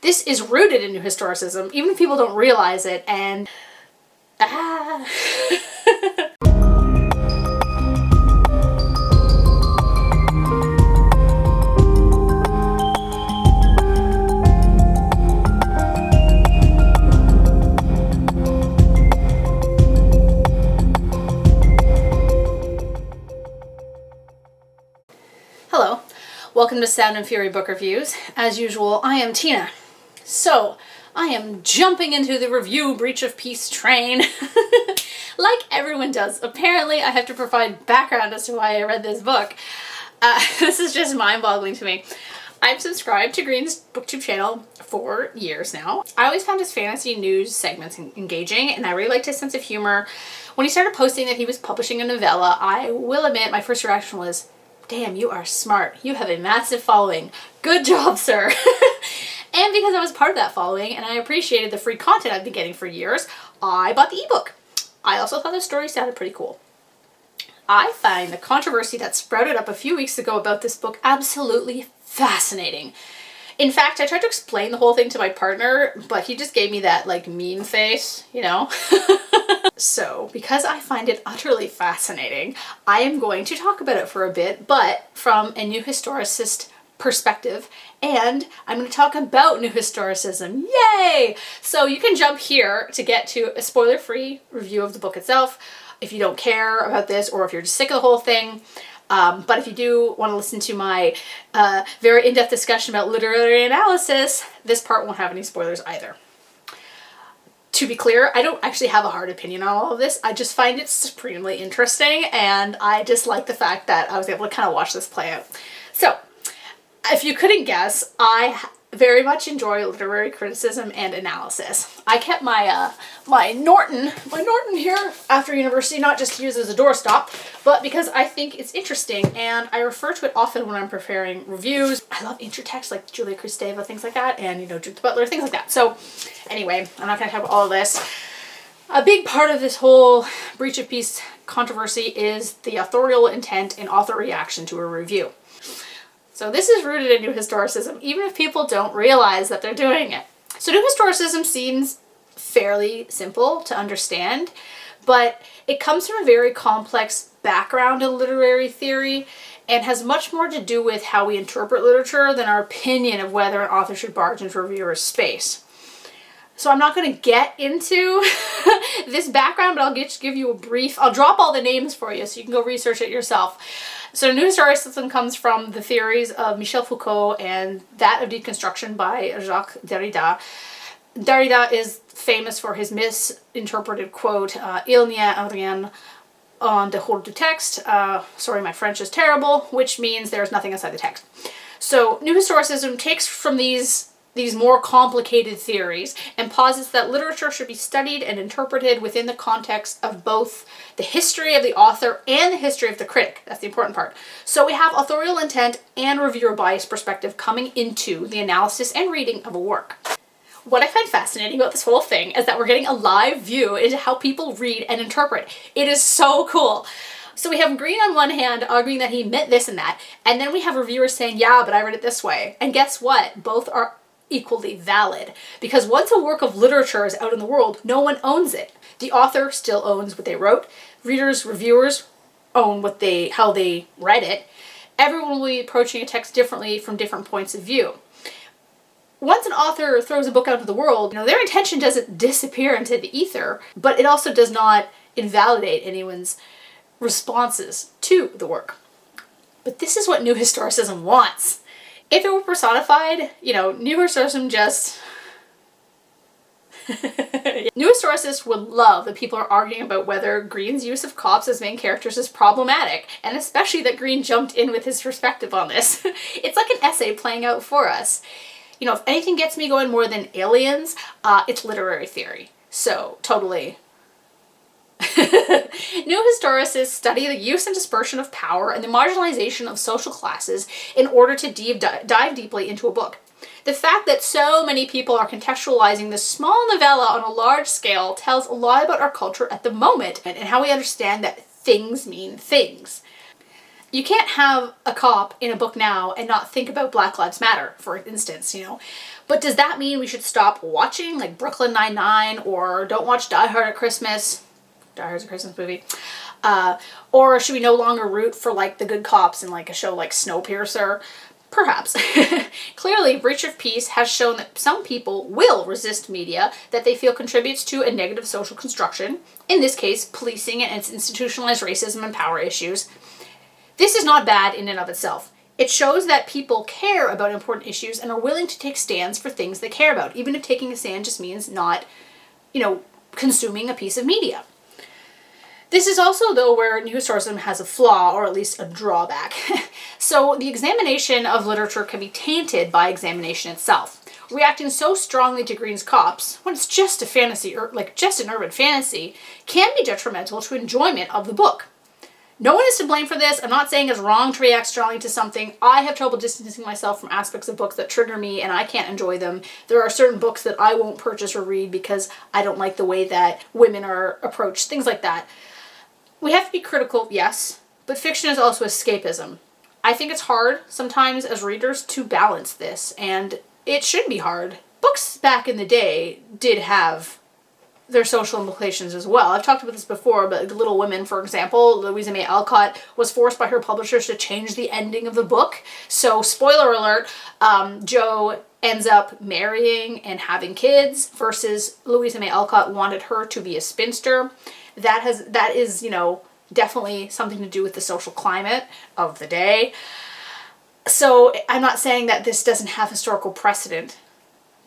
This is rooted in New Historicism, even if people don't realize it, and Hello, welcome to Sound and Fury Book Reviews. As usual, I am Tina. So, I am jumping into the review breach of peace train. Like everyone does. Apparently, I have to provide background as to why I read this book. This is just mind-boggling to me. I've subscribed to Greene's booktube channel for years now. I always found his fantasy news segments engaging, and I really liked his sense of humor. When he started posting that he was publishing a novella, I will admit my first reaction was, damn, you are smart. You have a massive following. Good job, sir. And because I was part of that following and I appreciated the free content I've been getting for years, I bought the ebook. I also thought the story sounded pretty cool. I find the controversy that sprouted up a few weeks ago about this book absolutely fascinating. In fact, I tried to explain the whole thing to my partner, but he just gave me that like mean face, you know? So, because I find it utterly fascinating, I am going to talk about it for a bit, but from a New Historicist perspective, and I'm going to talk about New Historicism. Yay! So you can jump here to get to a spoiler-free review of the book itself if you don't care about this, or if you're just sick of the whole thing. But if you do want to listen to my very in-depth discussion about literary analysis, this part won't have any spoilers either. To be clear, I don't actually have a hard opinion on all of this. I just find it supremely interesting, and I just like the fact that I was able to kind of watch this play out. So, if you couldn't guess, I very much enjoy literary criticism and analysis. I kept my my Norton here after university, not just to use as a doorstop, but because I think it's interesting, and I refer to it often when I'm preparing reviews. I love intertext like Julia Kristeva, things like that, and, you know, Judith Butler, things like that. So anyway, I'm not going to talk about all of this. A big part of this whole breach of peace controversy is the authorial intent and author reaction to a review. So this is rooted in New Historicism, even if people don't realize that they're doing it. So New Historicism seems fairly simple to understand, but it comes from a very complex background in literary theory and has much more to do with how we interpret literature than our opinion of whether an author should barge into a reviewer's space. So I'm not going to get into this background, but I'll just give you a brief. I'll drop all the names for you so you can go research it yourself. So New Historicism comes from the theories of Michel Foucault and that of deconstruction by Jacques Derrida. Derrida is famous for his misinterpreted quote, "Il n'y a rien en dehors du texte." Sorry, my French is terrible, which means there's nothing inside the text. So New Historicism takes from these more complicated theories and posits that literature should be studied and interpreted within the context of both the history of the author and the history of the critic. That's the important part. So we have authorial intent and reviewer bias perspective coming into the analysis and reading of a work. What I find fascinating about this whole thing is that we're getting a live view into how people read and interpret. It is so cool. So we have Greene on one hand arguing that he meant this and that, and then we have reviewers saying, yeah, but I read it this way. And guess what? Both are equally valid, because once a work of literature is out in the world, no one owns it. The author still owns what they wrote. Readers, reviewers own how they read it. Everyone will be approaching a text differently from different points of view. Once an author throws a book out into the world, you know, their intention doesn't disappear into the ether, but it also does not invalidate anyone's responses to the work. But this is what New Historicism wants. If it were personified, you know, New Historicism just... New Historicists would love that people are arguing about whether Greene's use of cops as main characters is problematic, and especially that Greene jumped in with his perspective on this. It's like an essay playing out for us. You know, if anything gets me going more than aliens, it's literary theory. So, totally. New historicists study the use and dispersion of power and the marginalization of social classes in order to dive deeply into a book. The fact that so many people are contextualizing this small novella on a large scale tells a lot about our culture at the moment and how we understand that things mean things. You can't have a cop in a book now and not think about Black Lives Matter, for instance, you know. But does that mean we should stop watching like Brooklyn Nine-Nine or don't watch Die Hard at Christmas? Die Hard's a Christmas movie. Or should we no longer root for like the good cops in like a show like Snowpiercer? Perhaps. Clearly, Breach of Peace has shown that some people will resist media that they feel contributes to a negative social construction, in this case, policing and its institutionalized racism and power issues. This is not bad in and of itself. It shows that people care about important issues and are willing to take stands for things they care about, even if taking a stand just means not, consuming a piece of media. This is also, though, where New Historicism has a flaw, or at least a drawback. So the examination of literature can be tainted by examination itself. Reacting so strongly to Greene's cops, when it's just a fantasy, or like just an urban fantasy, can be detrimental to enjoyment of the book. No one is to blame for this. I'm not saying it's wrong to react strongly to something. I have trouble distancing myself from aspects of books that trigger me and I can't enjoy them. There are certain books that I won't purchase or read because I don't like the way that women are approached, things like that. We have to be critical, yes, but fiction is also escapism. I think it's hard sometimes as readers to balance this, and it should be hard. Books back in the day did have their social implications as well. I've talked about this before, but Little Women, for example, Louisa May Alcott was forced by her publishers to change the ending of the book. So, spoiler alert, Jo ends up marrying and having kids versus Louisa May Alcott wanted her to be a spinster. That is, definitely something to do with the social climate of the day. So I'm not saying that this doesn't have historical precedent,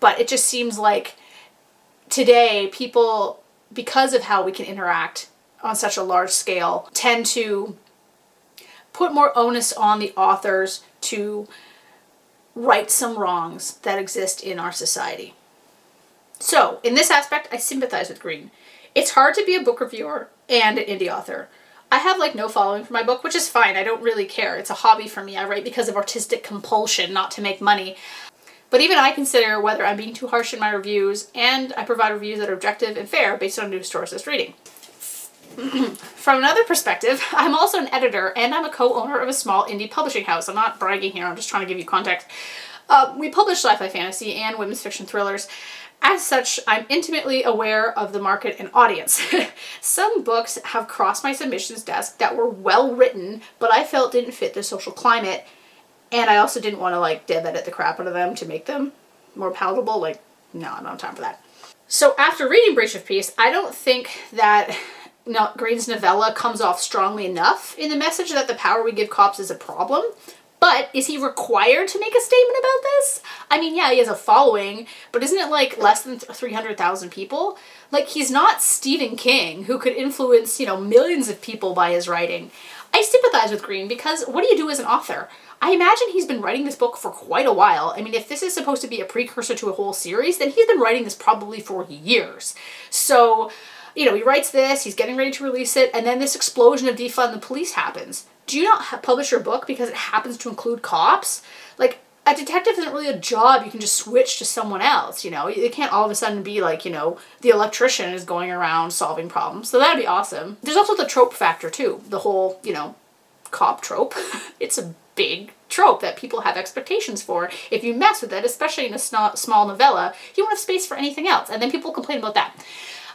but it just seems like today people, because of how we can interact on such a large scale, tend to put more onus on the authors to right some wrongs that exist in our society. So in this aspect, I sympathize with Greene. It's hard to be a book reviewer and an indie author. I have no following for my book, which is fine. I don't really care. It's a hobby for me. I write because of artistic compulsion, not to make money. But even I consider whether I'm being too harsh in my reviews, and I provide reviews that are objective and fair based on new historicist reading. From another perspective, I'm also an editor and I'm a co-owner of a small indie publishing house. I'm not bragging here, I'm just trying to give you context. We publish sci-fi fantasy and women's fiction thrillers. As such, I'm intimately aware of the market and audience. Some books have crossed my submissions desk that were well written, but I felt didn't fit the social climate, and I also didn't want to dev edit the crap out of them to make them more palatable. No, I don't have time for that. So after reading Breach of Peace, I don't think that Greene's novella comes off strongly enough in the message that the power we give cops is a problem. But is he required to make a statement about this? I mean, yeah, he has a following, but isn't it less than 300,000 people? He's not Stephen King, who could influence, millions of people by his writing. I sympathize with Greene because what do you do as an author? I imagine he's been writing this book for quite a while. I mean, if this is supposed to be a precursor to a whole series, then he's been writing this probably for years. So, he writes this, he's getting ready to release it, and then this explosion of defund the police happens. Do you not publish your book because it happens to include cops? A detective isn't really a job you can just switch to someone else, It can't all of a sudden be the electrician is going around solving problems. So that'd be awesome. There's also the trope factor too. The whole, cop trope. It's a big trope that people have expectations for. If you mess with it, especially in a small novella, you won't have space for anything else. And then people complain about that.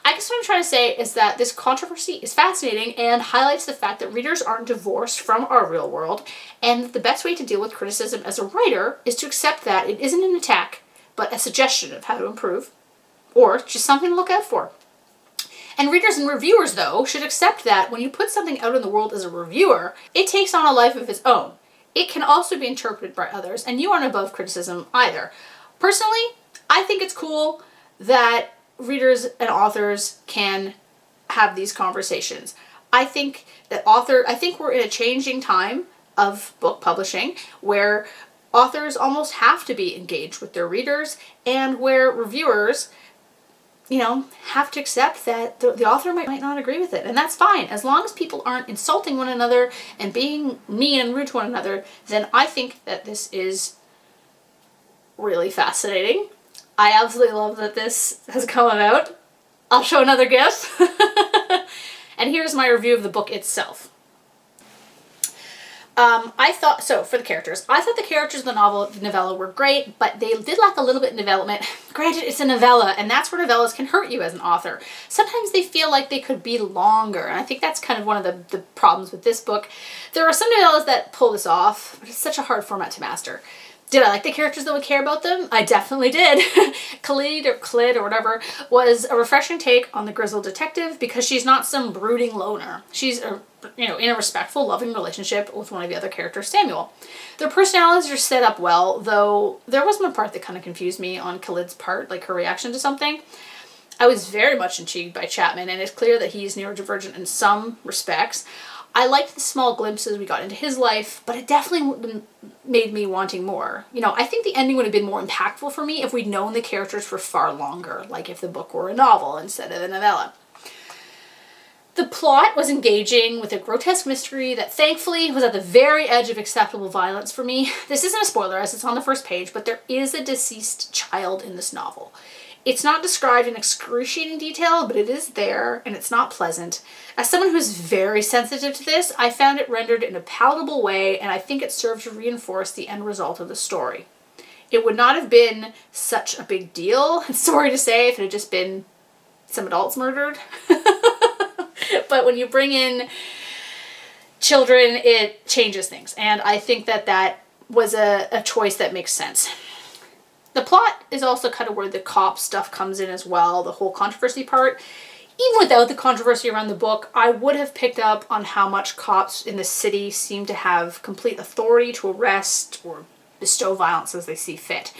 I guess what I'm trying to say is that this controversy is fascinating and highlights the fact that readers aren't divorced from our real world, and that the best way to deal with criticism as a writer is to accept that it isn't an attack, but a suggestion of how to improve, or just something to look out for. And readers and reviewers, though, should accept that when you put something out in the world as a reviewer, it takes on a life of its own. It can also be interpreted by others, and you aren't above criticism either. Personally, I think it's cool that readers and authors can have these conversations. I think we're in a changing time of book publishing where authors almost have to be engaged with their readers and where reviewers, have to accept that the author might not agree with it. And that's fine. As long as people aren't insulting one another and being mean and rude to one another, then I think that this is really fascinating. I absolutely love that this has come out. I'll show another GIF. And here's my review of the book itself. I thought, so for the characters, I thought the characters in the novella were great, but they did lack a little bit in development. Granted, it's a novella, and that's where novellas can hurt you as an author. Sometimes they feel like they could be longer, and I think that's kind of one of the problems with this book. There are some novellas that pull this off, but it's such a hard format to master. Did I like the characters that would care about them? I definitely did. Khalid or whatever was a refreshing take on the grizzled detective because she's not some brooding loner. She's in a respectful, loving relationship with one of the other characters, Samuel. Their personalities are set up well, though there was one part that kind of confused me on Khalid's part, like her reaction to something. I was very much intrigued by Chapman, and it's clear that he's neurodivergent in some respects. I liked the small glimpses we got into his life, but it definitely made me wanting more. I think the ending would have been more impactful for me if we'd known the characters for far longer, like if the book were a novel instead of a novella. The plot was engaging with a grotesque mystery that thankfully was at the very edge of acceptable violence for me. This isn't a spoiler as it's on the first page, but there is a deceased child in this novel. It's not described in excruciating detail, but it is there, and it's not pleasant. As someone who's very sensitive to this, I found it rendered in a palatable way, and I think it served to reinforce the end result of the story. It would not have been such a big deal, sorry to say, if it had just been some adults murdered. But when you bring in children, it changes things, and I think that was a choice that makes sense. The plot is also kind of where the cop stuff comes in as well, the whole controversy part. Even without the controversy around the book, I would have picked up on how much cops in the city seem to have complete authority to arrest or bestow violence as they see fit.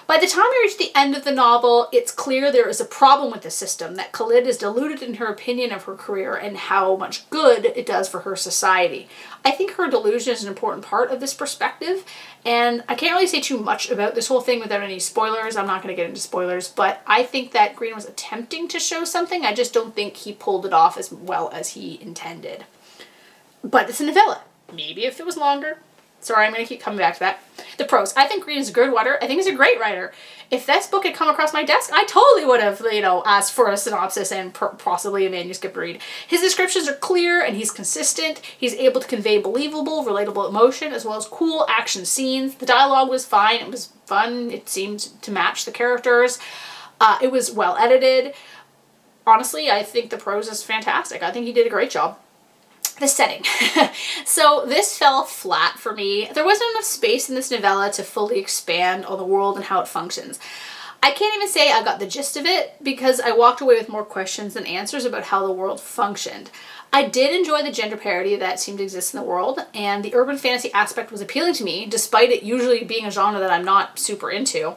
By the time we reach the end of the novel, it's clear there is a problem with the system, that Khalid is deluded in her opinion of her career and how much good it does for her society. I think her delusion is an important part of this perspective, and I can't really say too much about this whole thing without any spoilers. I'm not going to get into spoilers, but I think that Greene was attempting to show something. I just don't think he pulled it off as well as he intended. But it's a novella. Maybe if it was longer. Sorry, I'm going to keep coming back to that. The prose. I think Greene is a good writer. I think he's a great writer. If this book had come across my desk, I totally would have, asked for a synopsis and possibly a manuscript read. His descriptions are clear and he's consistent. He's able to convey believable, relatable emotion as well as cool action scenes. The dialogue was fine. It was fun. It seemed to match the characters. It was well edited. Honestly, I think the prose is fantastic. I think he did a great job. The setting. So this fell flat for me. There wasn't enough space in this novella to fully expand on the world and how it functions. I can't even say I got the gist of it because I walked away with more questions than answers about how the world functioned. I did enjoy the gender parity that seemed to exist in the world, and the urban fantasy aspect was appealing to me, despite it usually being a genre that I'm not super into.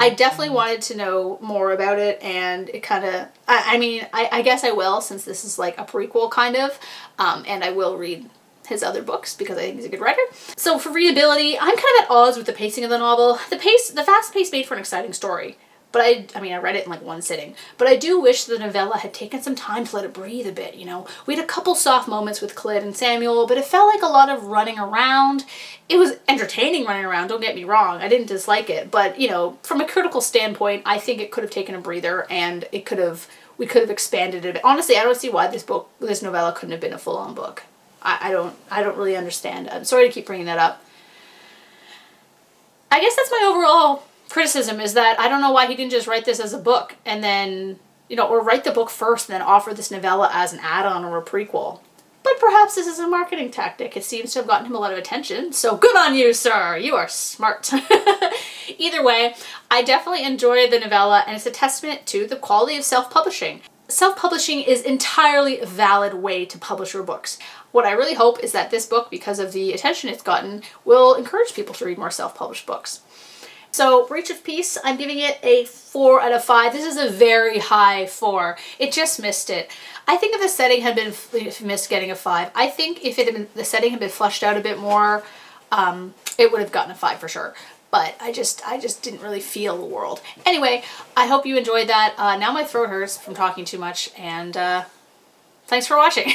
I definitely wanted to know more about it, and it kind of, I guess I will, since this is like a prequel kind of, and I will read his other books because I think he's a good writer. So for readability, I'm kind of at odds with the pacing of the novel. The fast pace made for an exciting story. But I read it in like one sitting. But I do wish the novella had taken some time to let it breathe a bit, We had a couple soft moments with Khalid and Samuel, but it felt like a lot of running around. It was entertaining running around, don't get me wrong. I didn't dislike it. But, from a critical standpoint, I think it could have taken a breather and we could have expanded it a bit. Honestly, I don't see why this novella couldn't have been a full-on book. I don't really understand. I'm sorry to keep bringing that up. I guess that's my overall criticism, is that I don't know why he didn't just write this as a book and then, or write the book first and then offer this novella as an add-on or a prequel. But perhaps this is a marketing tactic. It seems to have gotten him a lot of attention, so good on you, sir. You are smart. Either way, I definitely enjoy the novella, and it's a testament to the quality of self-publishing. Self-publishing is entirely a valid way to publish your books. What I really hope is that this book, because of the attention it's gotten, will encourage people to read more self-published books. So, Breach of Peace, I'm giving it a 4 out of 5. This is a very high 4. It just missed it. I think if the setting had been missed getting a 5. I think if the setting had been fleshed out a bit more, it would have gotten a 5 for sure. But I just didn't really feel the world. Anyway, I hope you enjoyed that. Now my throat hurts from talking too much, and thanks for watching.